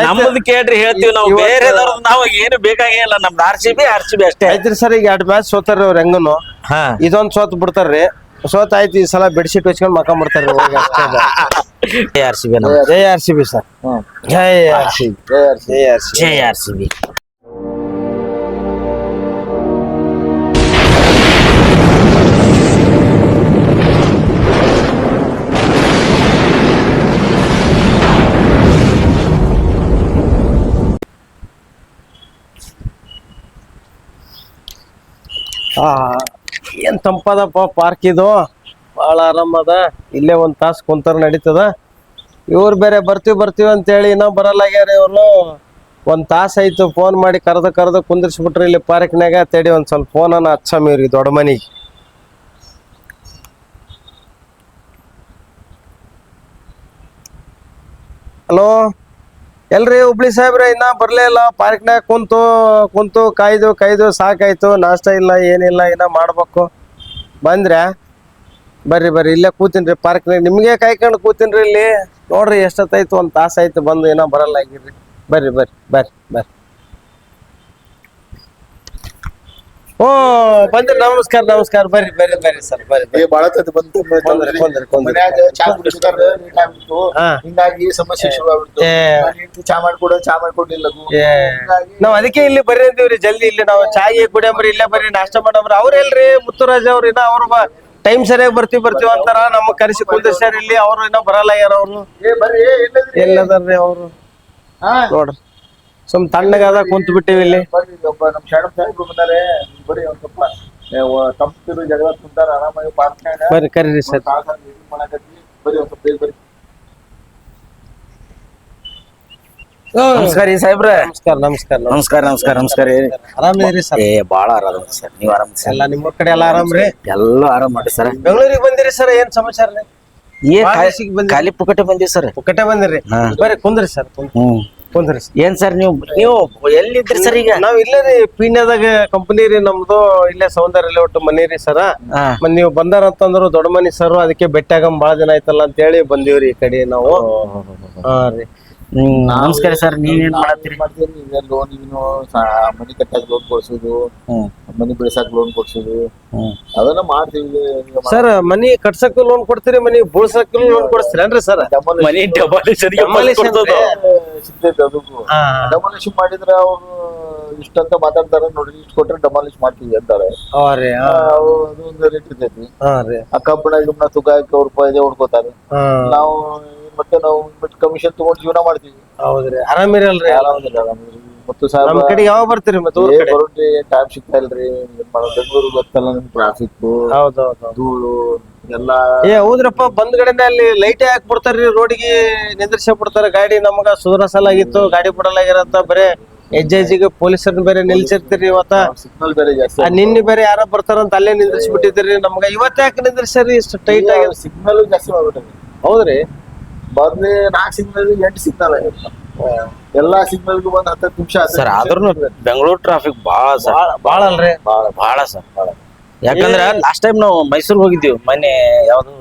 ನಮ್ಮದ್ ಕೇಳ್ರಿ ಹೇಳ್ತೀವಿ ನಾವು, ಬೇರೆದವ್ರದ್ದು ನಾವು ಏನು ಬೇಕಾಗೇ ಇಲ್ಲ. ನಮ್ದು RCB ಅಷ್ಟೇ ಐತ್ರಿ ಸರ್. ಈಗ 2 ಮ್ಯಾಚ್ ಸೋತಾರ್ರಿ ಅವ್ರ ಹೆಂಗನು. ಇದೊಂದ್ ಸೋತ್ ಬಿಡ್ತಾರ್ರಿ. ಸೋತ್ ಆಯ್ತು, ಈ ಸಲ ಬೆಡ್ಶೀಟ್ ಹಚ್ಕೊಂಡ್ ಮಕ್ಕ ಬಿಡ್ತಾರ್ರಿ. RCB ಜೈ RCB ಸರ್. ಜೈ RCB. ಜೈ RCB. ಏನ್ ತಂಪದಪ್ಪ ಪಾರ್ಕ್ ಇದು, ಬಹಳ ಆರಾಮದ. ಇಲ್ಲೇ ಒಂದ್ ತಾಸ್ ಕುಂತಾರ ನಡೀತದ. ಇವ್ರು ಬೇರೆ ಬರ್ತೀವಿ ಅಂತೇಳಿ ಇನ್ನೂ ಬರಲ್ಲಾಗ್ಯಾರ. ಇವ್ರು ಒಂದ್ ತಾಸ ಆಯ್ತು ಫೋನ್ ಮಾಡಿ ಕರೆದು ಕುಂದಿರ್ಸ್ಬಿಟ್ರಿ ಇಲ್ಲಿ ಪಾರ್ಕ್ನಾಗ. ತಡಿ ಒಂದ್ ಸ್ವಲ್ಪ ಫೋನನ್ನ ಹಚ್ಚಮ್ ಇವ್ರಿಗೆ, ದೊಡ್ಡ ಮನಿಗೆ. ಹಲೋ, ಎಲ್ರಿ ಹುಬ್ಳಿ ಸಾಹೇಬ್ರೆ? ಇನ್ನ ಬರ್ಲೇ ಇಲ್ಲ. ಪಾರ್ಕ್ನಾಗ ಕುಂತು ಕಾಯ್ದು ಸಾಕಾಯ್ತು. ನಾಷ್ಟ ಇಲ್ಲ ಏನಿಲ್ಲ, ಇನ್ನ ಮಾಡ್ಬೇಕು. ಬಂದ್ರೆ ಬರ್ರಿ ಇಲ್ಲೇ ಕೂತೀನ್ರಿ ಪಾರ್ಕ್ನಾಗ. ನಿಮ್ಗೆ ಕಾಯ್ಕೊಂಡು ಕೂತೀನ್ರಿ ಇಲ್ಲಿ. ನೋಡ್ರಿ ಎಷ್ಟೊತ್ತಾಯ್ತು, ಒಂದ್ ತಾಸ ಆಯ್ತು ಬಂದು, ಏನೋ ಬರಲ್ಲ ಆಗಿರ್ರಿ. ಬರ್ರಿ. ಓ ಬಂದ್ರಿ, ನಮಸ್ಕಾರ. ಬರ್ರಿ ಸರ್, ಬರ್ರಿ. ಹಿಂಗಾಗಿ ಸಮಸ್ಯೆ ಶುರು ಆಗ್ಬಿಡ್ತು. ಚಾ ಮಾಡ್ಕೊಡಿಲ್ಲ. ನಾವ್ ಅದಕ್ಕೆ ಇಲ್ಲಿ ಬರ್ರಿ ಅಂತೀವ್ರಿ. ಜಲ್ದಿ ಇಲ್ಲಿ ನಾವು ಚಾಗಿ ಕುಡಿಯಂಬ್ರಿ, ಇಲ್ಲೇ ಬರ್ರಿ ನಾಷ್ಟ ಮಾಡಂಬ್ರಿ. ಅವ್ರೆಲ್ರಿ ಮುತ್ತುರಾಜ್ ಅವ್ರ ಇನ್ನ ಅವ್ರ ಟೈಮ್ ಸರಿಯಾಗಿ ಬರ್ತೀವಿ ಅಂತಾರ. ನಮಗ್ ಕರೆಸಿ ಕುಂದಿರ್ಸ್ಯಾರ ಇಲ್ಲಿ. ಅವ್ರು ಇನ್ನ ಬರಲ್ಲ ಆಗ್ಯಾರ. ಅವ್ರು ಎಲ್ಲದಾರ್ರಿ ಅವ್ರು? ನೋಡ್ರಿ ಸುಮ್ ತಣ್ಣಗಾದ ಕುಂತ ಬಿಟ್ಟಿವಿ ಇಲ್ಲಿ. ನಮ್ ಶಾಣಮ್ ಸಾಹೇಬ್ರು ಬಂದಾರೆ. ಬರೀ ಒಂದ್ ಸ್ವಲ್ಪ ತಂಪಿರು ಜಗಳ ಕುಂತಾರ ಆರಾಮಾಗಿ ಪಾರ್ಕ್ನಾಗ. ಬರ್ರಿ ಕರೀರಿ ಸರ್. ಬರೀ ಒಂದ್ ಸ್ವಲ್ಪ ಬೇಗ ಬರ್ರಿ. ನಮಸ್ಕಾರ ಸಾಹೇಬ್ರ. ನಮಸ್ಕಾರ. ಆರಾಮಿದ್ರಿ ಸರ್? ಬಾಳ ಆರಾಮ ಸರ್. ನೀವ್ ಆರಾಮ ಸರ್? ಎಲ್ಲ ನಿಮ್ಮ ಕಡೆ ಎಲ್ಲ ಆರಾಮ್ರಿ? ಎಲ್ಲ ಆರಾಮ್ ಮಾಡಿ ಸರ್. ಬೆಂಗಳೂರಿಗೆ ಬಂದಿರಿ ಸರ್? ಏನ್ ಸಮಾಚಾರ? ಖಾಲಿ ಪುಕಟೆ ಬಂದಿವಿ ಸರ್. ಪುಕಟೆ ಬಂದಿರಿ? ಬರ್ರಿ ಕುಂದ್ರಿ ಸರ್. ಕುಂದ್ರಿ. ಏನ್ ಸರ್ ನೀವು ಎಲ್ಲಿದ್ರಿ ಸರ್? ಈಗ ನಾವ್ ಇಲ್ಲೇ ರೀ ಪೀಣ್ಯದಾಗ ಕಂಪನಿ ರೀ ನಮ್ದು. ಇಲ್ಲೇ ಸೌಂದರ್ಯ ಲೇಔಟ್ ಮನಿ ರೀ ಸರ. ನೀವು ಬಂದಾರ ಅಂತಂದ್ರು ದೊಡ್ಡ ಮನಿ ಸರ್. ಅದಕ್ಕೆ ಬೆಟ್ಟಾಗಮ್ ಬಾಳ ದಿನ ಆಯ್ತಲ್ಲ ಅಂತ ಹೇಳಿ ಬಂದಿವ್ರಿ ಈ ಕಡೆ ನಾವು. ರೀ ನಮಸ್ಕಾರ ಸರ್. ನೀವೇನ್ ಮಾಡತ್ತೀರಿ? ಲೋನ್ ಮನಿ ಕಟ್ಟಾಕ ಲೋನ್ ಕೊಡ್ಸುದು, ಮನಿ ಬೆಳೆಸಾಕ ಲೋನ್ ಕೊಡ್ಸುದು, ಅದನ್ನ ಮಾಡ್ತೀವಿ ಸರ್. ಮನಿ ಕಟ್ಸಕ್ಕೂ ಲೋನ್ ಕೊಡ್ತೀರಿ, ಮನಿ ಬುಳ್ಸಕ್ಕೂ ಲೋನ್ ಕೊಡ್ತೀರೇನ್ರಿ ಸರ್? ಮನಿ ಸಿಗ್ತೈತೆ ಅದಕ್ಕೂ. ಡೆಮಾಲಿಷ್ ಮಾಡಿದ್ರೆ ಅವ್ರು ಇಷ್ಟಂತ ಮಾತಾಡ್ತಾರ ನೋಡ್ರಿ. ಇಷ್ಟ ಕೊಟ್ರೆ ಡೆಮಾಲಿಷ್ ಮಾಡ್ತೀವಿ ಅಂತಾರೆ. ಅದು ಒಂದು ರೇಟ್ ಇರ್ತೈತಿ. ಆ ಕಬ್ಬಣ ತುಗ ಹಾಕಿ ₹1 ಹೊಡ್ಕೋತಾರೆ. ನಾವು ಕಮಿಷನ್ ತಗೊಂಡು ಜೀವನ ಮಾಡ್ತೀವಿ. ಹೌದ್ರಿ. ಆರಾಮಿರಲ್ರಿ? ಮತ್ತು ನಮ್ ಕಡೆ ಯಾವಾಗ ಬರ್ತೀರಿ? ಮತ್ತೆ ಬರೋಣ್ರಿ, ಟೈಮ್ ಸಿಗ್ತಾ ಇಲ್ರಿ. ಬೆಂಗಳೂರು ಗೊತ್ತಲ್ಲ ನಿಮ್ ಟ್ರಾಫಿಕ್, ಧೂಳು ಎಲ್ಲಾ. ಹೌದ್ರಪ್ಪ. ಬಂದ್ ಕಡೆನೆ ಅಲ್ಲಿ ಲೈಟ್ ಹಾಕಿ ಬಿಡ್ತಾರ್ರಿ, ರೋಡಿಗೆ ನಿಂದ್ರಿಸಿ ಬಿಡ್ತಾರ ಗಾಡಿ. ನಮಗ ಸುಧಾರಿಸಲಾಗಿತ್ತು, ಗಾಡಿ ಬಿಡಲಾಗಿರತ್ತ. ಬರೇ ಹೆಜ್ಜೆಗೆ ಪೊಲೀಸರ್ನ ಬೇರೆ ನಿಲ್ಸಿರ್ತೀರಿ. ಇವತ್ತ ಸಿಗ್ನಲ್ ಬೇರೆ ಜಾಸ್ತಿ. ನಿನ್ನೆ ಬೇರೆ ಯಾರ ಬರ್ತಾರಂತ ಅಲ್ಲೇ ನಿಂದ್ರಿಸಿ ಬಿಟ್ಟಿದ್ರಿ. ನಮ್ಗ ಇವತ್ತ ಯಾಕೆ ನಿಂದ್ರಿಸ್ಯಾರಿ ಇಷ್ಟು ಟೈಟ್ ಆಗಿ? ಸಿಗ್ನಲ್ ಜಾಸ್ತಿ ಮಾಡ್ಬಿಟ್ರಿ. ಹೌದ್ರಿ. ಮೊದ್ಲೇ 4 ಸಿಗ್ನಲ್ 8 ಸಿಗ್ನಲ್ ಆಗಿರ್ತಾವ. ಎಲ್ಲಾ ಸಿಗ್ನಲ್ಗೂ ಬಂದ್ 10 ನಿಮಿಷ ಸರ್. ಆದ್ರೂ ಬೆಂಗಳೂರು ಟ್ರಾಫಿಕ್ ಬಾಳ ಅಲ್ರಿ? ಬಾಳ ಸರ್. ಯಾಕಂದ್ರ ಲಾಸ್ಟ್ ಟೈಮ್ ನಾವು ಮೈಸೂರ್ ಹೋಗಿದ್ದೀವಿ ಮೊನ್ನೆ, ಯಾವ್ದು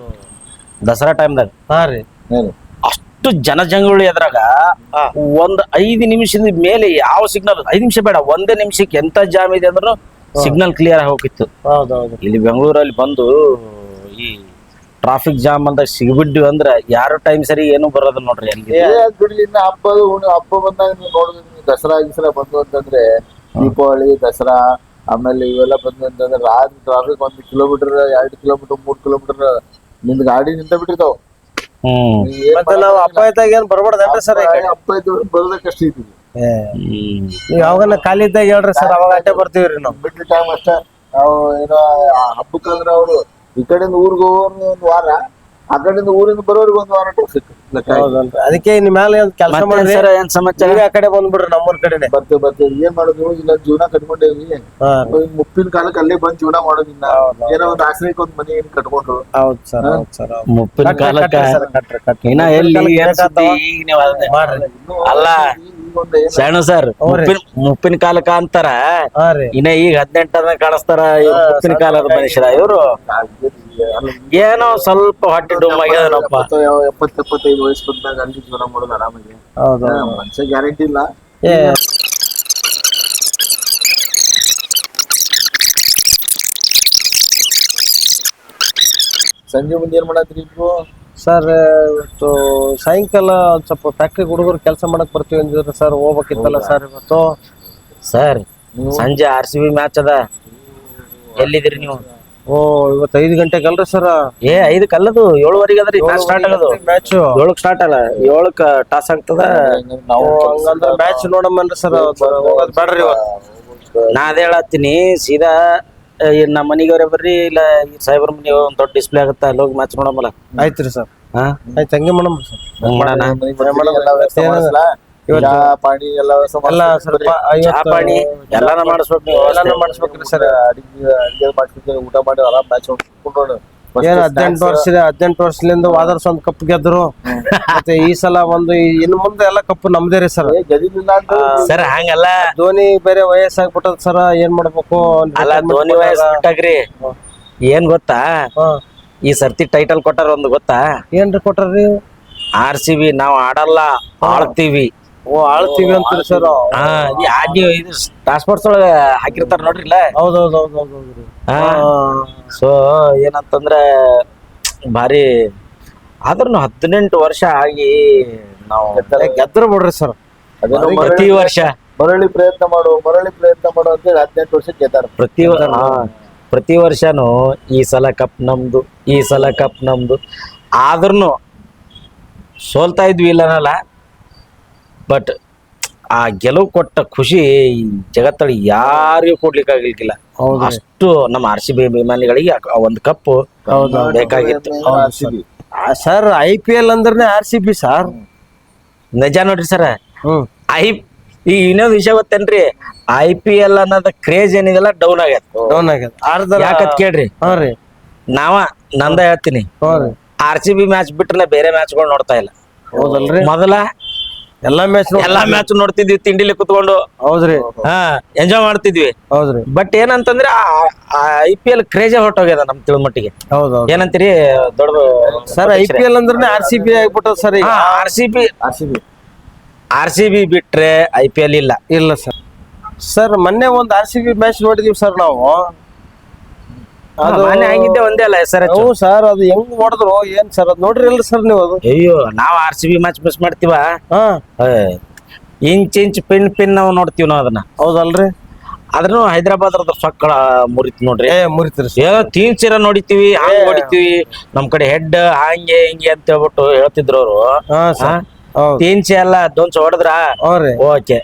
ದಸರಾ ಟೈಮ್ದಾಗ. ಅಷ್ಟು ಜನಜಂಗುಳಿ ಅದ್ರಾಗ ಒಂದ್ 5 ನಿಮಿಷದ ಮೇಲೆ ಯಾವ ಸಿಗ್ನಲ್, 5 ನಿಮಿಷ ಬೇಡ, 1 ನಿಮಿಷಕ್ಕೆ ಎಂತ ಜಾಮ್ ಇದೆ ಅಂದ್ರೂ ಸಿಗ್ನಲ್ ಕ್ಲಿಯರ್ ಆಗಿ ಹೋಗಿತ್ತು. ಇಲ್ಲಿ ಬೆಂಗಳೂರಲ್ಲಿ ಬಂದು ಈ ಟ್ರಾಫಿಕ್ ಜಾಮ್ ಅಂತ ಸಿಗ್ಬಿಡ್ವಿ ಅಂದ್ರ ಯಾರು ಟೈಮ್ ಸರಿ ಏನು ಬರೋದಿಲ್ಲ ನೋಡ್ರಿ. ಬಿಡ್ಲಿ. ಇನ್ನ ಹಬ್ಬ ಬಂದಾಗ ನೀವು ನೋಡಿದ್ರಿ, ದಸರಾ ಗಿಸರಾ ಬಂದು ಅಂತಂದ್ರೆ, ದೀಪಾವಳಿ, ದಸರಾ, ಆಮೇಲೆ ಇವೆಲ್ಲ ಬಂದು ಅಂತಂದ್ರೆ ರಾತ್ರಿ ಟ್ರಾಫಿಕ್ 1 ಕಿಲೋಮೀಟರ್ 2 ಕಿಲೋಮೀಟರ್ 3 ಕಿಲೋಮೀಟರ್ ನಿಂದ ಗಾಡಿ ನಿಂತ ಬಿಟ್ಟಿರ್ತಾವ. ನಾವು ಹಬ್ಬ ಇದ್ದಾಗ ಏನ್ ಬರ್ಬಾರ್ದನ್ರಿ ಸರ್? ಹಬ್ಬ ಇದ್ದ ಬರೋದಕ್ಕಷ್ಟ ಇದ್ದೀವಿ. ನೀವ್ ಯಾವಾಗ ಖಾಲಿ ಇದ್ದಾಗ ಹೇಳ್ರಿ ಸರ್, ಅವಾಗ ಅಡ್ಡೆ ಬರ್ತೀವ್ರಿ ನಾವು. ಬಿಟ್ಟ ಟೈಮ್ ಅಷ್ಟ. ನಾವು ಏನೋ ಹಬ್ಬಕ್ಕಂದ್ರ ಅವ್ರು ಈ ಕಡೆಯಿಂದ ಊರಿಗೆ ಹೋಗೋರು 1 ವಾರ, ಆ ಕಡೆಯಿಂದ ಊರಿಂದ ಬರೋರಿಗೆ 1 ವಾರ ಟ್ರಾಫಿಕ್. ಅದಕ್ಕೆ ನಿಮ್ ಮೇಲೆ ಕೆಲಸ ಮಾಡಿ ಸರ್. ಏನ್ ಸಮಾಚಾರ? ಆ ಕಡೆ ಬಂದ್ಬಿಡ್ರಿ, ನಮ್ಮೂರ್ ಕಡೆನೆ ಬರ್ತೇವೆ. ಏನ್ ಮಾಡೋದು? ಇಲ್ಲ ಜೀವನ ಕಟ್ಕೊಂಡೇವಿ. ಮುಪ್ಪಿನ ಕಾಲಕ್ಕೆ ಅಲ್ಲೇ ಬಂದ್ ಜೀವನ ಮಾಡೋದಿಲ್ಲ. ಏನೋ ಒಂದ್ ಆಶ್ರಯಕ್ಕೆ ಒಂದ್ ಮನೆ ಏನ್ ಕಟ್ಕೊಂಡ್ರು. ಹೌದ್ ಸರ್. ಮುಪ್ಪಿನ ಕಾಲಕ್ಕೆ ಕಟ್ರಿ. ಅಲ್ಲ ಒಂದು ಶರಣು ಸರ್ ಮುಪ್ಪಿನ ಕಾಲಕ್ಕ ಅಂತಾರ, ಹಾ ರೀ ಇನ್ನ ಈಗ 18 ಕಾಣಿಸ್ತಾರ. ಇವ್ರು ಮುಪ್ಪಿನ ಕಾಲದ ಮನುಷ್ಯರ ಇವ್ರು. ಏನೋ ಸ್ವಲ್ಪ ಹೊಟ್ಟೆ ಡುಮ್ ಆಗ್ಯದನಪ್ಪ. 70-75 ವಯಸ್ಸು ಬಂದಾಗ ಅಲ್ಲಿ ಜ್ವರ ಮಾಡೋದು ಆರಾಮಾಗಿ. ಹೌದು ಮನುಷ್ಯ ಗ್ಯಾರಂಟಿ ಇಲ್ಲ. ಸಂಜೆ ಮುಂದೆ ಏನ್ ಮಾಡತ್ರಿ ಇಬ್ರು? ಸರ್ ಇವತ್ತು ಸಾಯಂಕಾಲ ಒಂದ್ ಸ್ವಲ್ಪ ಫ್ಯಾಕ್ಟ್ರಿ ಹುಡುಗರು ಕೆಲಸ ಮಾಡಕ್ ಬರ್ತೀವಿ ಅಂದಿದ್ರು ಸರ್, ಹೋಗ್ಬೇಕಿತ್ತಲ್ಲ ಸರ್ ಇವತ್ತು. ಸರ್ ಸಂಜೆ RCB ಮ್ಯಾಚ್ ಅದ, ಎಲ್ಲಿದ್ದೀರಿ ನೀವು? ಓ ಇವತ್ತು 5 ಗಂಟೆಗೆ ಅಲ್ರಿ ಸರ್? 5 ಕಲ್ಲದು 7:15 ಅದ್ರಿ ಮ್ಯಾಚ್ ಸ್ಟಾರ್ಟ್ ಆಗೋದು. ಮ್ಯಾಚ್ 7ಕ್ಕೆ ಸ್ಟಾರ್ಟ್ ಅಲ್ಲ, 7ಕ್ಕೆ ಟಾಸ್ ಆಗ್ತದ. ನಾವು ಹಂಗಂದ್ರೆ ಮ್ಯಾಚ್ ನೋಡಮ್ಮನ್ರಿ ಸರ್, ಹೋಗೋದ್ ಬೇಡ್ರಿ ಇವತ್ತು. ನಾ ಅದೇ ಹೇಳತ್ತೀನಿ, ಸೀದಾ ನಮ್ಮ ಮನಿಗವ್ರೆ ಬರ್ರಿ, ಇಲ್ಲ ಸಾಹೇಬ್ರ ಮನಿ ಒಂದ್ ದೊಡ್ಡ ಡಿಸ್ಪ್ಲೇ ಆಗುತ್ತ, ಅಲ್ಲಿ ಹೋಗಿ ಮ್ಯಾಚ್ ನೋಡಮಲ್ಲ. ಆಯ್ತ್ರಿ ಸರ್, ಹಾ ಆಯ್ತು ಹಂಗೆ ಮಾಡಮ್ ಸರ್. ಹಂಗ್ ಮಾಡೋಣ. ಚಾ ಪಾಣಿ ಎಲ್ಲ ಎಲ್ಲ ಸ್ವಲ್ಪ ಚಾ ಪಾಣಿ ಎಲ್ಲಾನ ಮಾಡಿಸ್ಬೇಕು ನೀವು. ಎಲ್ಲಾನು ಮಾಡಿಸ್ಬೇಕ್ರಿ ಸರ್. ಅಡಿಗೆ ಮಾಡ್ತಿದ್ದೆ, ಊಟ ಮಾಡಿ ಆರಾಮ್ ಮ್ಯಾಚ್ ನೋಡೋಣ. ಏನ್ 18 ವರ್ಷದಿಂದ ವಾದರ್ಸ ಒಂದ್ ಕಪ್ ಗೆದ್ರು, ಮತ್ತೆ ಈ ಸಲ ಒಂದು ಇನ್ನು ಮುಂದೆ ಎಲ್ಲ ಕಪ್ ನಮ್ದೇ ರೀ ಸರ್. ಗೆದ್ದಿಲ್ಲ ಅಂತ ಸರ್ ಹಂಗಲ್ಲ, ಧೋನಿ ಬೇರೆ ವಯಸ್ಸಾಗ್ಬಿಟ್ಟದ ಸರ್, ಏನ್ ಮಾಡ್ಬೇಕು? ಅಲ್ಲ ಧೋನಿ ವಯಸ್ಸು ಬಿಟ್ಟಾಗ್ರಿ. ಏನ್ ಗೊತ್ತಾ, ಈ ಸರ್ತಿ ಟೈಟಲ್ ಕೊಟ್ಟಾರ ಒಂದು ಗೊತ್ತಾ? ಏನ್ರಿ ಕೊಟ್ಟಾರ್ರಿ? RCB ನಾವ್ ಆಡಲ್ಲ, ಆಳ್ತೀವಿ. ಓ ಆಳ್ತೀವಿ ಅಂತೀರಿ ಸರ್? ನೀವು ಇದು ಟ್ರಾನ್ಸ್ಪೋರ್ಟ್ಸ್ ಒಳಗ ಹಾಕಿರ್ತಾರ ನೋಡ್ರಿಲ್ಲ. ಹೌದೌದೌದೌದ್ರಿ. ಸೊ ಏನಂತಂದ್ರ ಭಾರಿ ಆದ್ರೂ 18 ವರ್ಷ ಆಗಿ ನಾವು ಗೆದ್ರ ಬಿಡ್ರಿ ಸರ್. ಅದೇನೋ ಪ್ರತಿ ವರ್ಷ ಮರಳಿ ಪ್ರಯತ್ನ ಮಾಡು ಅಂತ ಹೇಳಿ 18 ವರ್ಷ ಗೆದ್ದಾರ. ಪ್ರತಿ ವರ್ಷನೂ ಈ ಸಲ ಕಪ್ ನಮ್ದು, ಈ ಸಲ ಕಪ್ ನಮ್ದು. ಆದ್ರೂ ಸೋಲ್ತಾ ಇದ್ವಿ ಇಲ್ಲನಲ್ಲ, ಬಟ್ ಆ ಗೆಲುವು ಕೊಟ್ಟ ಖುಷಿ ಈ ಜಗತ್ತಲ್ಲಿ ಯಾರಿಗೂ ಕೊಡ್ಲಿಕ್ಕೆ ಆಗ್ಲಿಕ್ಕಿಲ್ಲ. ಅಷ್ಟು ನಮ್ಮ RCB ಅಭಿಮಾನಿಗಳಿಗೆ ಆ ಒಂದು ಕಪ್ ಬೇಕಾಗಿತ್ತು ಸರ್. IPL ಅಂದ್ರೆ RCB ಸರ್, ನಿಜ ನೋಡ್ರಿ ಸರ್. ಈಗ ಇನ್ನೊಂದು ವಿಷಯ ಗೊತ್ತೇನ್ರಿ, IPL ಅನ್ನೋದ ಕ್ರೇಜ್ ಏನಿದೆಲ್ಲ ಡೌನ್ ಆಗ್ಯದ. ಯಾಕತ್ ಕೇಳ್ರಿ, ನಂದ ಹೇಳ್ತೀನಿ, RCB ಮ್ಯಾಚ್ ಬಿಟ್ರೆ ಬೇರೆ ಮ್ಯಾಚ್ಗಳು ನೋಡ್ತಾ ಇಲ್ಲ. ಹೌದಲ್ರಿ? ಮೊದಲ ಎಲ್ಲಾ ಮ್ಯಾಚ್ ನೋಡ್ತಿದ್ವಿ, ತಿಂಡಿಲಿ ಕುತ್ಕೊಂಡು. ಹೌದ್ರಿ, ಎಂಜಾಯ್ ಮಾಡ್ತಿದ್ವಿ. ಹೌದ್ರಿ. ಬಟ್ ಏನಂತಂದ್ರೆ IPL ಕ್ರೇಜ್ ಹೊರಟೋಗ್ಯದ ನಮ್ ತಿಳ್ಮಟ್ಟಿಗೆ. ಹೌದೌದು. ಏನಂತೀರಿ ದೊಡ್ಡ ಸರ್? IPL ಅಂದ್ರೆ RCB ಆಗ್ಬಿಟ್ಟದ ಸರ್ ಈಗ. RCB ಬಿಟ್ರೆ IPL ಇಲ್ಲ ಸರ್. ಸರ್ ಮೊನ್ನೆ ಒಂದು RCB ಮ್ಯಾಚ್ ನೋಡಿದೀವಿ ಸರ್ ನಾವು. ಅದು ಆಗಿದ್ದೆ ಒಂದೇ ಅಲ್ಲ ಸರ್. ಸರ್ ಅದು ಹೆಂಗ್ ಹೊಡೆದ್ರು ಏನ್ ಸರ್, ಅದ್ ನೋಡ್ರಿ ಅಲ್ರಿ ಸರ್ ನೀವು? ಅದು ಅಯ್ಯೋ, ನಾವ್ RCB ಮ್ಯಾಚ್ ಮಿಸ್ ಮಾಡ್ತೀವ. ಇಂಚ್ ಪಿನ್ ನಾವು ನೋಡ್ತೀವಿ ನಾವು ಅದನ್ನ. ಹೌದಲ್ರಿ? ಆದ್ರೂ ಹೈದರಾಬಾದ್ ಸೊಕ್ಕಳ ಮುರಿತ್ ನೋಡ್ರಿ. ಮುರಿತ್ರಿ ತೀನ್ ಚೀರ ನೋಡಿತೀವಿ, ಹಂಗ್ ಹೊಡಿತೀವಿ, ನಮ್ ಕಡೆ ಹೆಡ್ ಹಂಗೆ ಹಿಂಗೆ ಅಂತ ಹೇಳ್ಬಿಟ್ಟು ಹೇಳ್ತಿದ್ರು ಅವರು. ತೀನ್ಚಿ ಅಲ್ಲ, ದೊಂಚ ಹೊಡೆದ್ರ ಓಕೆ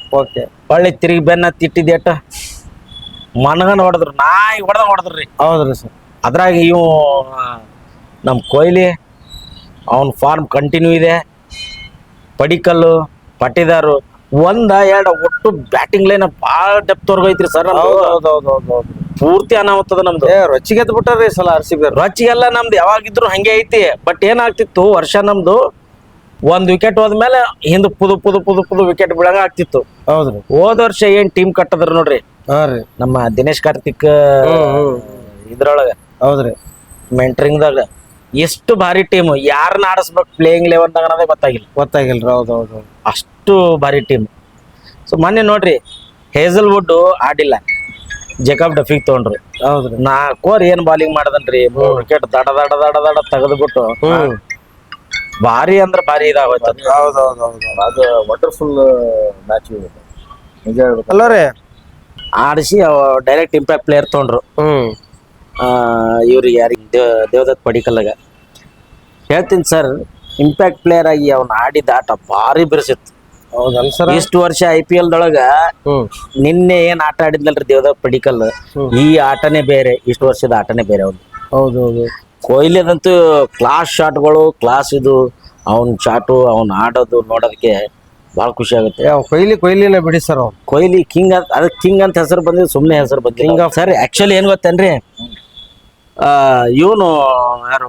ಒಳ್ಳೆ ತಿರುಗಿ ಬೆನ್ನ ತಿಟ್ಟಿದೇಟ ಮನಗನ್ ಹೊಡೆದ್ರು, ನಾಯಿ ಹೊಡೆದ್ರಿ. ಹೌದ್ರಿ ಸರ್. ಅದ್ರಾಗ ಇವು ನಮ್ ಕೊಹ್ಲಿ ಅವನ್ ಫಾರ್ಮ್ ಕಂಟಿನ್ಯೂ ಇದೆ. ಪಡಿಕಲ್ಲು, ಪಟ್ಟಿದಾರು, 1-2 ಒಟ್ಟು ಬ್ಯಾಟಿಂಗ್ ಲೈನ್ ಬಾಳ ಡೆಪ್ತ್ ವರ್ಗ ಐತ್ರಿ ಸರ್. ಪೂರ್ತಿ ಅನಾಹುತದ ನಮ್ದು. ರೊಚ್ಚಿಗೆದ್ದು ಬಿಟ್ಟಾರ್ರಿ ಸಲ RCB. ರೊಚ್ಚಿಗೆಲ್ಲ ನಮ್ದು ಯಾವಾಗಿದ್ರು ಹಂಗೆ ಐತಿ. ಬಟ್ ಏನಾಗ್ತಿತ್ತು, ವರ್ಷ ನಮ್ದು 1 ವಿಕೆಟ್ ಹೋದ್ಮೇಲೆ ಹಿಂದ್ ಪುದು ವಿಕೆಟ್ ಬೀಳಂಗ ಆಗ್ತಿತ್ತು. ಹೌದ್ರಿ. ಹೋದ ವರ್ಷ ಏನ್ ಟೀಮ್ ಕಟ್ಟದ್ರ ನೋಡ್ರಿ ನಮ್ಮ ದಿನೇಶ್ ಕಾರ್ತಿಕ್ ಇದ್ರೊಳಗ. ಹೌದ್ರಿ. ಮೆಂಟರಿಂಗ್ದಾಗ ಎಷ್ಟು ಭಾರಿ ಟೀಮ್, ಯಾರನ್ನ ಆಡಿಸ್ಬೇಕು ಪ್ಲೇಯಿಂಗ್ 11 ಅನ್ನೋದೇ ಗೊತ್ತಾಗಿಲ್ರಿ. ಹೌದೌದು, ಅಷ್ಟು ಭಾರಿ ಟೀಮ್. ಸೊ ಮೊನ್ನೆ ನೋಡ್ರಿ, ಹೇಸಲ್ವುಡ್ ಆಡಿಲ್ಲ, ಜೇಕಬ್ ಡಫಿಗ್ ತಗೊಂಡ್ರು. ಹೌದ್ರಿ. 4 ಓವರ್ ಏನ್ ಬಾಲಿಂಗ್ ಮಾಡದನ್ರಿ, 3 ವಿಕೆಟ್ ದಡ ತೆಗೆದ್ಬಿಟ್ಟು ಭಾರಿ ಅಂದ್ರ ಭಾರಿ ಇದಾಗೋಯ್ತು. ಅದು ವಂಡರ್ಫುಲ್ ಮ್ಯಾಚ್ ನಿಜ ಹೇಳ್ಬೇಕು. ಅಲ್ಲರಿ ಆಡಿಸಿ ಡೈರೆಕ್ಟ್ ಇಂಪ್ಯಾಕ್ಟ್ ಪ್ಲೇಯರ್ ತಗೊಂಡ್ರು. ಇವ್ರಿಗೆ ಯಾರಿಗೆ ದೇವದತ್ ಪಡಿಕಲ್ಲಾಗ ಹೇಳ್ತೀನಿ ಸರ್, ಇಂಪ್ಯಾಕ್ಟ್ ಪ್ಲೇಯರ್ ಆಗಿ ಅವ್ನ ಆಡಿದ ಆಟ ಭಾರಿ ಬಿರ್ಸಿತ್ತು. ಇಷ್ಟು ವರ್ಷ IPL ದೊಳಗ ನಿನ್ನೆ ಏನ್ ಆಟ ಆಡಿದ್ನಲ್ರಿ ದೇವದತ್ ಪಡಿಕಲ್, ಈ ಆಟನೇ ಬೇರೆ, ಇಷ್ಟು ವರ್ಷದ ಆಟನೇ ಬೇರೆ ಅವ್ನು. ಹೌದೌದು. ಕೊಹ್ಲಿದಂತೂ ಕ್ಲಾಸ್ ಶಾಟ್ಗಳು, ಕ್ಲಾಸ್ ಇದು ಅವನ್ ಶಾಟು, ಅವ್ನ್ ಆಡೋದು ನೋಡೋದಕ್ಕೆ ಬಹಳ ಖುಷಿ ಆಗುತ್ತೆ. ಕೊಹ್ಲಿನೇ ಬಿಡಿ ಸರ್. ಕೊಹ್ಲಿ ಕಿಂಗ್ ಅಂತ, ಅದಕ್ಕೆ ಕಿಂಗ್ ಅಂತ ಹೆಸರು ಬಂದಿದ್ದು ಸುಮ್ಮನೆ ಹೆಸರು ಬಂದಿಲ್ಲ ಸರ್. ಆಕ್ಚುಲಿ ಏನ್ ಗೊತ್ತೇನ್ರಿ, ಇವನು ಯಾರು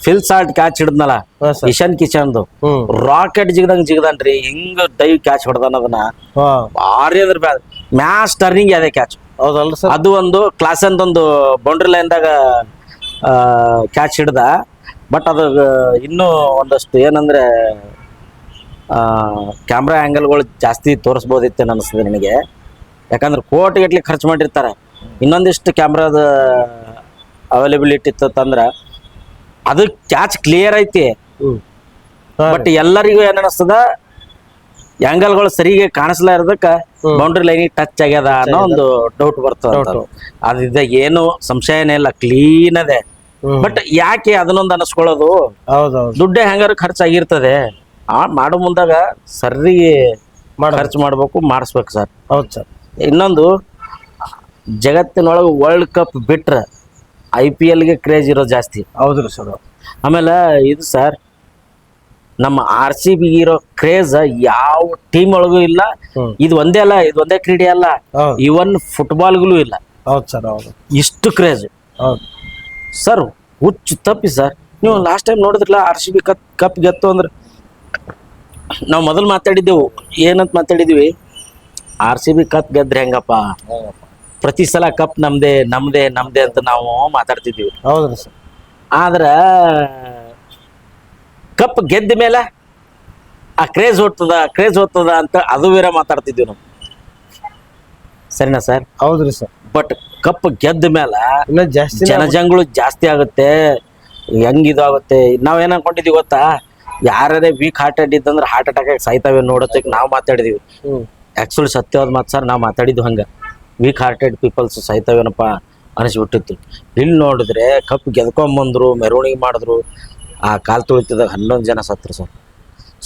ಫಿಲ್ ಸಾಲ್ಟ್ ಕ್ಯಾಚ್ ಹಿಡಿದ್ನಲ್ಲ ಹಾ ಸರ್. ಇಶಾನ್ ಕಿಶನ್ದು ಹ್ಮ್. ರಾಕೆಟ್ ಜಿಗದಂಗ್ ಜಿಗದನ್ರಿ ಹಿಂಗ ಡೈವ್ ಕ್ಯಾಚ್ ಹೊಡೆದಾನ ಅದನ್ನ ಹಾ ಭಾರಿ ಅದ್ರ ಮ್ಯಾಚ್ ಟರ್ನಿಂಗ್ ಅದೇ ಕ್ಯಾಚ್. ಹೌದಲ್ರಿ ಸರ್. ಅದು ಒಂದು ಕ್ಲಾಸ್ ಅಂತ ಒಂದು ಬೌಂಡ್ರಿ ಲೈನ್ದಾಗ ಕ್ಯಾಚ್ ಹಿಡ್ದ. ಬಟ್ ಅದು ಇನ್ನೂ ಒಂದಷ್ಟು ಏನಂದ್ರೆ ಕ್ಯಾಮ್ರಾ ಆ್ಯಂಗಲ್ಗಳು ಜಾಸ್ತಿ ತೋರಿಸ್ಬೋದಿತ್ತು ಅನಿಸ್ತದೆ ನನಗೆ. ಯಾಕಂದ್ರೆ ಕೋಟಿಗಟ್ಲೆ ಖರ್ಚು ಮಾಡಿರ್ತಾರೆ, ಇನ್ನೊಂದಿಷ್ಟು ಕ್ಯಾಮ್ರಾದ ಅವೈಲೇಬಿಲಿಟಿ ಇತ್ತಂದ್ರೆ ಅದು ಕ್ಯಾಚ್ ಕ್ಲಿಯರ್ ಐತಿ. ಹ್ಮ್. ಬಟ್ ಎಲ್ಲರಿಗೂ ಏನ್ ಅನಿಸ್ತದ, ಆ್ಯಂಗಲ್ಗಳು ಸರಿಗೆ ಕಾಣಿಸ್ಲಾ ಇರೋದಕ್ಕೆ ಬೌಂಡ್ರಿ ಲೈನಿಗೆ ಟಚ್ ಆಗ್ಯದ ಅನ್ನೋ ಒಂದು ಡೌಟ್ ಬರ್ತದ. ಅದಿದ್ದ ಏನು ಸಂಶಯನೇ ಇಲ್ಲ, ಕ್ಲೀನ್ ಅದೇ. ಬಟ್ ಯಾಕೆ ಅದನ್ನೊಂದು ಅನಿಸ್ಕೊಳ್ಳೋದು? ಹೌದೌದು. ದುಡ್ಡೇ ಹೆಂಗಾರು ಖರ್ಚಾಗಿರ್ತದೆ, ಮಾಡೋ ಮುಂದಾಗ ಸರಿಗೆ ಖರ್ಚು ಮಾಡ್ಬೇಕು, ಮಾಡಿಸ್ಬೇಕು ಸರ್. ಹೌದು ಸರ್. ಇನ್ನೊಂದು, ಜಗತ್ತಿನೊಳಗೆ ವರ್ಲ್ಡ್ ಕಪ್ ಬಿಟ್ರೆ IPLಗೆ ಕ್ರೇಜ್ ಇರೋದು ಜಾಸ್ತಿ. ಹೌದ್ರಿ ಸರ್. ಆಮೇಲೆ ಇದು ಸರ್, ನಮ್ಮ RCB ಇರೋ ಕ್ರೇಜ್ ಯಾವ ಟೀಮ್ ಒಳಗೂ ಇಲ್ಲ. ಇದು ಒಂದೇ ಅಲ್ಲ, ಇದು ಒಂದೇ ಕ್ರೀಡೆ ಅಲ್ಲ, ಇವನ್ ಫುಟ್ಬಾಲ್ಗಳು ಇಲ್ಲ. ಹೌದು ಸರ್. ಹೌದು. ಇಷ್ಟು ಕ್ರೇಜ್. ಹೌದು ಸರ್, ಹುಚ್ಚು ತಪ್ಪಿ ಸರ್. ನೀವು ಲಾಸ್ಟ್ ಟೈಮ್ ನೋಡಿದ್ರಲ್ಲ RCB ಕಪ್ ಗೆತ್ತು ಅಂದ್ರೆ, ನಾವು ಮೊದಲು ಮಾತಾಡಿದ್ದೆವು, ಏನಂತ ಮಾತಾಡಿದ್ವಿ, RCB ಕಪ್ ಗೆದ್ರೆ ಹೆಂಗಪ್ಪ, ಪ್ರತಿ ಸಲ ಕಪ್ ನಮ್ದೇ ನಮ್ದೇ ನಮ್ದೇ ಅಂತ ನಾವು ಮಾತಾಡ್ತಿದ್ವಿ. ಹೌದ್ರಿ ಸರ್. ಆದ್ರ ಕಪ್ ಗೆದ್ದ ಮೇಲೆ ಆ ಕ್ರೇಜ್ ಹೋಗ್ತದ ಅಂತ ಅದು ಬೇರೆ ಮಾತಾಡ್ತಿದ್ವಿ ನಾವು. ಸರಿನಾ ಸರ್? ಹೌದ್ರಿ ಸರ್. ಬಟ್ ಕಪ್ ಗೆದ್ದ ಮೇಲೆ ಇನ್ನ ಜಾಸ್ತಿ ಜನಜಂಗಳು ಜಾಸ್ತಿ ಆಗುತ್ತೆ, ಹೆಂಗಿದಾಗುತ್ತೆ. ನಾವೇನ್ ಅನ್ಕೊಂಡಿದೀವಿ ಗೊತ್ತಾ, ಯಾರೇ ವೀಕ್ ಹಾರ್ಟೆಡ್ ಇದ್ದಂದ್ರೆ ಹಾರ್ಟ್ ಅಟ್ಯಾಕ್ ಆಗಿ ಸಾಯ್ತಾವೆ ನೋಡೋದಕ್ಕೆ ನಾವು ಮಾತಾಡಿದೀವಿ. ಆಕ್ಚುಲಿ ಸತ್ಯವಾದ ಮಾತು ಸರ್, ನಾವು ಮಾತಾಡಿದ್ದು ಹಂಗ, ವೀಕ್ ಹಾರ್ಟೆಡ್ ಪೀಪಲ್ಸ್ ಸಾಯ್ತಾವೇನಪ್ಪ ಅನಿಸ್ಬಿಟ್ಟಿತ್ತು. ಇಲ್ಲಿ ನೋಡಿದ್ರೆ ಕಪ್ ಗೆದ್ಕೊಂಬಂದ್ರು, ಮೆರವಣಿಗೆ ಮಾಡಿದ್ರು, ಆ ಕಾಲು ತುಳಿತಿದಾಗ 11 ಜನ ಸತ್ರು ಸರ್.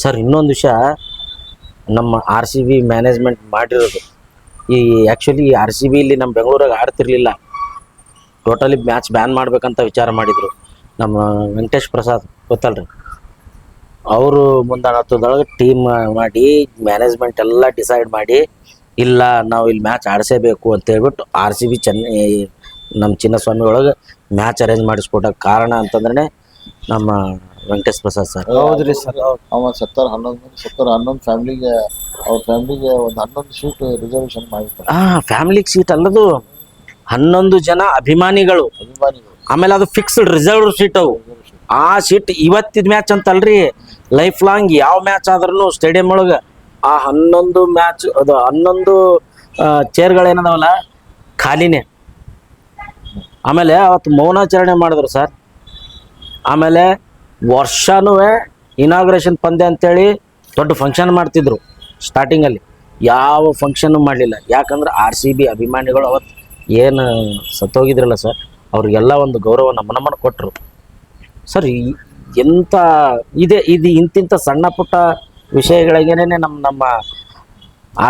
ಸರ್, ಇನ್ನೊಂದು ವಿಷಯ, ನಮ್ಮ RCB ಮ್ಯಾನೇಜ್ಮೆಂಟ್ ಮಾಡಿರೋದು, ಈ ಆ್ಯಕ್ಚುಲಿ RCB ಇಲ್ಲಿ ನಮ್ಮ ಬೆಂಗಳೂರಾಗ ಆಡ್ತಿರ್ಲಿಲ್ಲ, ಟೋಟಲಿ ಮ್ಯಾಚ್ ಬ್ಯಾನ್ ಮಾಡ್ಬೇಕಂತ ವಿಚಾರ ಮಾಡಿದರು. ನಮ್ಮ ವೆಂಕಟೇಶ್ ಪ್ರಸಾದ್ ಗೊತ್ತಲ್ರಿ, ಅವರು ಮುಂದಾಳತ್ವದೊಳಗೆ ಟೀಮ್ ಮಾಡಿ ಮ್ಯಾನೇಜ್ಮೆಂಟ್ ಎಲ್ಲ ಡಿಸೈಡ್ ಮಾಡಿ, ಇಲ್ಲ ನಾವು ಇಲ್ಲಿ ಮ್ಯಾಚ್ ಆಡಿಸೇಬೇಕು ಅಂತ ಹೇಳ್ಬಿಟ್ಟು RCB ನಮ್ಮ ಚಿನ್ನಸ್ವಾಮಿ ಒಳಗೆ ಮ್ಯಾಚ್ ಅರೇಂಜ್ ಮಾಡಿಸ್ಕೊಟ್ಟ ಕಾರಣ ಅಂತಂದ್ರೆ ನಮ್ಮ ವೆಂಕಟೇಶ್ ಪ್ರಸಾದ್ ಸರ್. ಹೌದ್ರಿ ಸರ್. ಅವ 11 ಫ್ಯಾಮಿಲಿಗೆ, ಅವ್ರ ಫ್ಯಾಮಿಲಿಗೆ ಒಂದು 11 ಸೀಟ್ ರಿಸರ್ವೇಶನ್ ಮಾಡಿರ್ತಾರೆ. ಫ್ಯಾಮಿಲಿಗೆ ಸೀಟ್ ಅಲ್ಲದು, 11 ಜನ ಅಭಿಮಾನಿಗಳು. ಆಮೇಲೆ ಅದು ಫಿಕ್ಸ್ಡ್ ರಿಸರ್ವ್ ಸೀಟ್ ಅವು. ಆ ಸೀಟ್ ಇವತ್ತಿದ ಮ್ಯಾಚ್ ಅಂತಲ್ರಿ, ಲೈಫ್ ಲಾಂಗ್ ಯಾವ ಮ್ಯಾಚ್ ಆದ್ರೂ ಸ್ಟೇಡಿಯಂ ಒಳಗೆ ಆ 11 ಮ್ಯಾಚ್, ಅದು 11 ಚೇರ್ಗಳೇನದಾವಲ್ಲ ಖಾಲಿನೇ. ಆಮೇಲೆ ಅವತ್ತು ಮೌನಾಚರಣೆ ಮಾಡಿದ್ರು ಸರ್. ಆಮೇಲೆ ವರ್ಷನೂ ಇನಾಗ್ರೇಷನ್ ಪಂದ್ಯ ಅಂತೇಳಿ ದೊಡ್ಡ ಫಂಕ್ಷನ್ ಮಾಡ್ತಿದ್ರು. ಸ್ಟಾರ್ಟಿಂಗಲ್ಲಿ ಯಾವ ಫಂಕ್ಷನ್ನು ಮಾಡಲಿಲ್ಲ, ಯಾಕಂದ್ರೆ RCB ಅಭಿಮಾನಿಗಳು ಅವತ್ತು ಏನು ಸತ್ತೋಗಿದ್ರಲ್ಲ ಸರ್, ಅವ್ರಿಗೆಲ್ಲ ಒಂದು ಗೌರವ ನಮ್ಮನ್ನ ಕೊಟ್ಟರು ಸರ್. ಎಂಥ ಇದು ಇಂತಿಂಥ ಸಣ್ಣ ಪುಟ್ಟ ವಿಷಯಗಳಿಗೇನೆ ನಮ್ಮ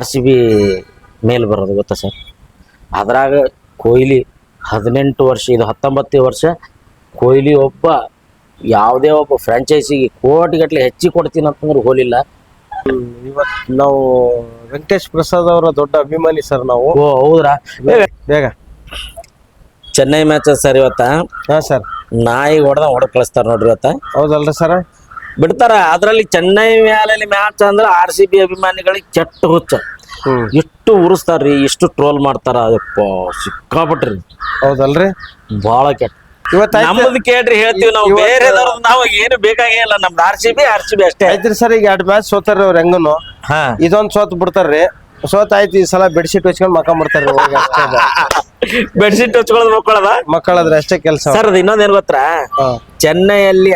RCB ಮೇಲ್ ಬರೋದು ಗೊತ್ತಾ ಸರ್. ಅದ್ರಾಗ ಕೊಹ್ಲಿ 18 ವರ್ಷ, ಇದು 19ನೇ ವರ್ಷ. ಕೊಹ್ಲಿ ಒಬ್ಬ ಯಾವುದೇ ಒಬ್ಬ ಫ್ರಾಂಚೈಸಿಗೆ ಕೋಟಿಗಟ್ಟಲೆ ಹೆಚ್ಚಿಗೆ ಕೊಡ್ತೀನಿ ಅಂತಂದ್ರೆ ಹೋಲಿಲ್ಲ. ಇವತ್ತು ನಾವು ವೆಂಕಟೇಶ್ ಪ್ರಸಾದ್ ಅವರ ದೊಡ್ಡ ಅಭಿಮಾನಿ ಸರ್ ನಾವು. ಓ ಹೌದ್ರಾ? ಬೇಗ ಚೆನ್ನೈ ಮ್ಯಾಚ್ ಸರ್ ಇವತ್ತ. ಹಾ ಸರ್. ನಾಯಿ ಹೊಡೆದ್ ಕಳಿಸ್ತಾರ ನೋಡ್ರಿ ಇವತ್ತ. ಹೌದಲ್ರಿ ಸರ್? ಬಿಡ್ತಾರ. ಅದ್ರಲ್ಲಿ ಚೆನ್ನೈ ಮ್ಯಾಚ್ ಅಂದ್ರೆ RCB ಅಭಿಮಾನಿಗಳಿಗೆ ಕೆಟ್ಟ ಹುಚ್ಚ. ಎಷ್ಟು ಉರಿಸ್ತಾರ್ರಿ, ಎಷ್ಟು ಟ್ರೋಲ್ ಮಾಡ್ತಾರ, ಅದಪ್ಪ ಸಿಕ್ಕಾಪಟ್ರಿ. ಹೌದಲ್ರಿ? ಬಹಳ ಕೆಟ್ಟ. ಇವತ್ತು ನಮ್ಮದ್ ಕೇಳ್ರಿ ಹೇಳ್ತೀವಿ ನಾವು, ಬೇರೆ ನಾವು ಏನು ಬೇಕಾಗೇ ಇಲ್ಲ, ನಮ್ದು RCB ಅಷ್ಟೇ ಐತ್ರಿ ಸರ್. ಈಗ 2 ಮ್ಯಾಚ್ ಸೋತಾರ್ರಿ ಅವ್ರ ಹೆಂಗನು. ಇದೊಂದ್ ಸೋತ್ ಬಿಡ್ತಾರ್ರಿ, ಸೋತ್ ಆಯ್ತು. ಈ ಸಲ ಬೆಡ್ಶೀಟ್ ಹಚ್ಕೊಂಡ್ ಮಕ್ಕೊಂಡ್ಬಿಡ್ತಾರ್ರಿ. ಬೆಡ್ಶೀಟ್ ಹಚ್ಕೊಳ್ಳೋದು ಮಕ್ಕಳಾದ್ರೆ ಅಷ್ಟೇ ಕೆಲಸ ಸರ್. ಅದು ಇನ್ನೊಂದೇನ್ ಗೊತ್ತಾ, ಚೆನ್ನೈಯಲ್ಲಿ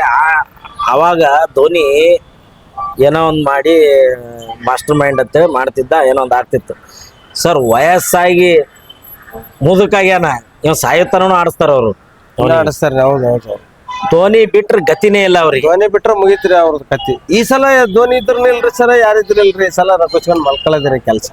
ಅವಾಗ ಧೋನಿ ಏನೋ ಒಂದ್ ಮಾಡಿ ಮಾಸ್ಟರ್ ಮೈಂಡ್ ಅಂತೇಳಿ ಮಾಡ್ತಿದ್ದ, ಏನೋ ಒಂದ್ ಆಗ್ತಿತ್ತು ಸರ್. ವಯಸ್ಸಾಗಿ ಮುದುಕಾಗ್ಯಾನ, ಇವ್ ಸಾಯುತ್ತನೂ ಆಡಿಸ್ತಾರ ಅವರು, ಆಡಿಸ್ತಾರ. ಹೌದು ಹೌದು. ಧೋನಿ ಬಿಟ್ರೆ ಗತಿನೇ ಇಲ್ಲ ಅವ್ರಿಗೆ. ಧೋನಿ ಬಿಟ್ರೆ ಮುಗಿತ್ರಿ ಅವ್ರದ್ದು ಕತ್ತಿ. ಈ ಸಲ ಧೋನಿ ಇದ್ರನ ಇಲ್ರಿ ಸರ್, ಯಾರಿದ್ರಿಲ್ರಿ. ಈ ಸಲ ರೊಚ್ಕೊಂಡ್ ಮಲ್ಕೊಳ್ಳೋದ್ರಿ ಕೆಲಸ.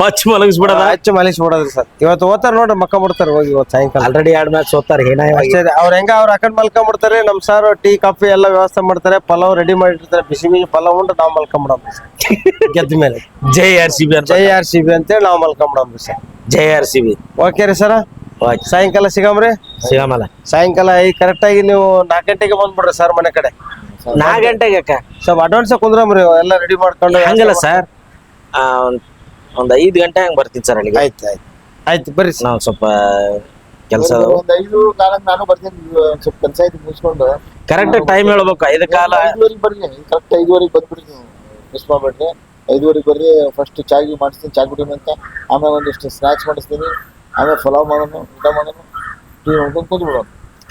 ಹೊಚ್ಚ ಮಲಗಿಸ್ಬಿಡೋದ, ಹಚ್ಚ ಮಲಗಿಸ್ಬಿಡೋದ್ರಿ ಸರ್. ಇವತ್ತು ಓದ್ತಾರ ನೋಡ್ರಿ, ಮಕ್ಕೊಂಡ್ಬಿಡ್ತಾರ ಹೋಗಿ. ಇವತ್ತು ಸಾಯಂಕಾಲ ಆಲ್ರೆಡಿ 2 ಮ್ಯಾಚ್ ಸೋತಾರ. ಅಷ್ಟೇ, ಅವ್ರ ಹೆಂಗ ಅವ್ರ ಅಕಂಡ್ ಮಲ್ಕೊಂಡ್ಬಿಡ್ತಾರೆ. ನಮ್ ಸಾರ್ ಟೀ ಕಾಫಿ ಎಲ್ಲ ವ್ಯವಸ್ಥೆ ಮಾಡ್ತಾರೆ, ಪಲಾವ್ ರೆಡಿ ಮಾಡಿರ್ತಾರೆ. ಬಿಸಿ ಬಿಸಿ ಪಲಾವ್ ಉಂಡು ನಾವ್ ಮಲ್ಕೊಂಡ್ಬಿಡಮ್ರಿ ಗೆದ್ದ ಮೇಲೆ. ಜೈ RCB ಅಂತ, ಜೈ RCB ಅಂತೇಳಿ ನಾವ್ ಮಲ್ಕೊಂಡ್ಬಿಡಮ್ರಿ ಸರ್. ಜೈ RCB. ಓಕೆ ರೀ ಸರ. ಓಕೆ ಸಾಯಂಕಾಲ ಸಿಗಮ್ರಿ. ಸಿಗಮಲ್ಲ. ಸಾಯಂಕಾಲ ಕರೆಕ್ಟ್ ಆಗಿ ನೀವು 4 ಗಂಟೆಗೆ ಬಂದ್ಬಿಡ್ರಿ ಸರ್ ಮನೆ ಕಡೆ. 4 ಗಂಟೆಗೆ ಅಕ್ಕ ಸ್ವಲ್ಪ ಅಡ್ವಾನ್ಸ್ ಕುಂದ್ರಮ್ರಿ ಎಲ್ಲ ರೆಡಿ ಮಾಡ್ಕೊಂಡು. ಹಂಗಲ್ಲ ಸರ್, ಒಂದ್ 5 ಗಂಟೆ ಹಂಗ್ ಬರ್ತೀನಿ ಸರ್ ಅಲ್ಲಿಗೆ. ಆಯ್ತು ಬರ್ರಿ ಸರ್. ನಾವು ಸ್ವಲ್ಪ ಕೆಲಸ ಒಂದ್ 5-4 ನಾನು ಬರ್ತೀನಿ. ಸ್ವಲ್ಪ ಕೆಲಸ ಐತಿ ಮುಗಿಸ್ಕೊಂಡು ಕರೆಕ್ಟ್ ಟೈಮ್ ಹೇಳ್ಬೇಕು. 5 ಕಾಲ 5:30 ಬರ್ರಿ. ಕರೆಕ್ಟ್ 5:30 ಬಂದ್ಬಿಡಿ ನೀವು, ಮಿಸ್ ಮಾಡ್ಬೇಡ್ರಿ. 5:30 ಬರ್ರಿ. ಫಸ್ಟ್ ಚಾಗಿ ಮಾಡಿಸ್ತೀನಿ, ಚಾ ಕುಡಿಯೋಣ ಅಂತ. ಆಮೇಲೆ ಒಂದಿಷ್ಟು ಸ್ನಾಕ್ಸ್ ಮಾಡಿಸ್ತೀನಿ. ಆಮೇಲೆ ಪಲಾವ್ ಮಾಡೋಣ, ಊಟ ಮಾಡೋಣ, ಟೀ ನೋಡ್ಕೊಂಡು ಕೂತ್ಬಿಡೋಣ.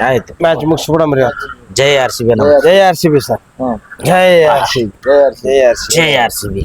ಆಯ್ತು. ಮ್ಯಾಚ್ ಮುಗಿಸ್ಬಿಡಮ್ರಿ. ಜೈ RCB. ಜೈ RCB ಸರ್. ಹ್ಮ್. ಜೈ RCB. ಜೈ ಆರ್ ಸಿ. ಜೈ RCB.